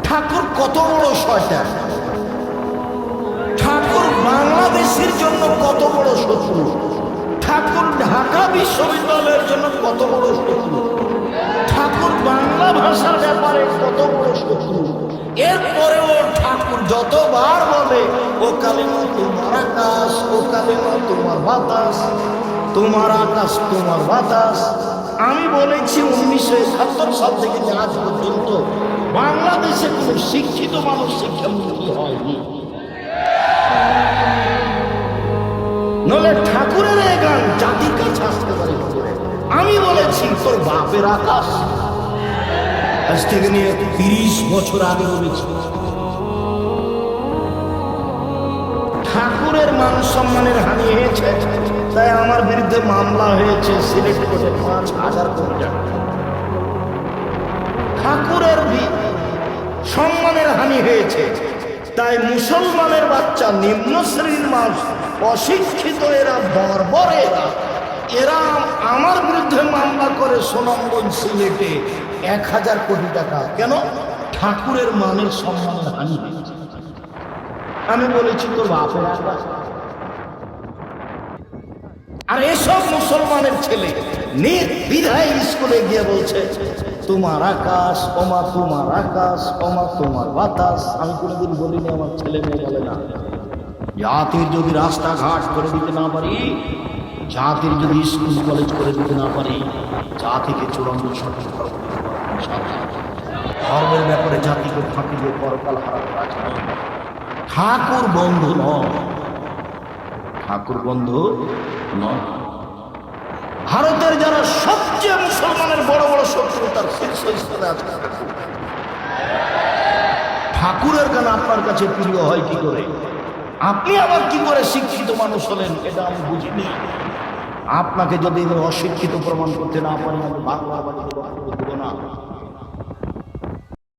ঠাকুর কত বড় শয়তান, ঠাকুর বাংলাদেশের জন্য কত বড় শত্রু, ঠাকুর ঢাকা বিশ্ববিদ্যালয়ের জন্য কত বড় শত্রু, ঠাকুর বাংলা ভাষার ব্যাপারে কত বড় শত্রু। এরপরেও ঠাকুর যতবার বলে ও কালিমা তোমার আকাশ, ও কালিমা তোমার বাতাস, তোমার আকাশ তোমার বাতাস। আমি বলেছি 1971 সাল থেকে আজ পর্যন্ত বাংলাদেশে কোনো শিক্ষিত মানুষ শিক্ষামন্ত্রী হয়নি। নলে ঠাকুরের এই গান জাতির কাছে আসতে পারে। আমি বলেছি তোর বাপের আকাশ, আজ থেকে নিয়ে 30 বছর আগে বলেছি। ঠাকুরের মান সম্মানের হানি হয়েছে, তাই আমার বিরুদ্ধে মামলা হয়েছে সিলেট কোর্টে 5,000 কোটি টাকা। ঠাকুরের সম্মানের হানি হয়েছে, তাই মুসলমানের বাচ্চা, নিম্ন শ্রেণীর মানুষ, অশিক্ষিত এরা, বর্বর এরা আমার বিরুদ্ধে মামলা করে সুনামগঞ্জ সিলেটে 1,000 কোটি টাকা। কেন? ঠাকুরের মানের সম্মানের হানি হয়েছে। আমি বলেছি তোর বাপের আকাশ। আর এসব মুসলমানের ছেলে নির্দ্বিধায় স্কুলে গিয়ে বলছে তোমার আকাশ ওমা, তোমার আকাশ ওমা, তোমার বাতাস। আমি কোনোদিন বলিনি, আমার ছেলে মেয়ে বলে না। জাতির যদি রাস্তাঘাট করে দিতে না পারি, জাতির যদি স্কুল কলেজ করে দিতে না পারি, জাতিকে চূড়ান্ত সঠিক ধর্মের ব্যাপারে জাতিকে ফাঁকি দিয়ে পরকাল হারাতে রাজি নয়। ঠাকুর বন্ধু নয়, ঠাকুর বন্ধু নয়। ভারতের যারা সবচেয়ে মুসলমানের বড় বড় শত্রু, তার শীর্ষ স্থানে আছে ঠাকুরের গান আপনার কাছে প্রিয় হয় কি করে? আপনি আবার কি করে শিক্ষিত মানুষ হলেন এটা আমি বুঝিনি। আপনাকে যদি অশিক্ষিত প্রমাণ করতে না পারি, আমি বাংলার বাড়িতে বক্তব্য দেব না।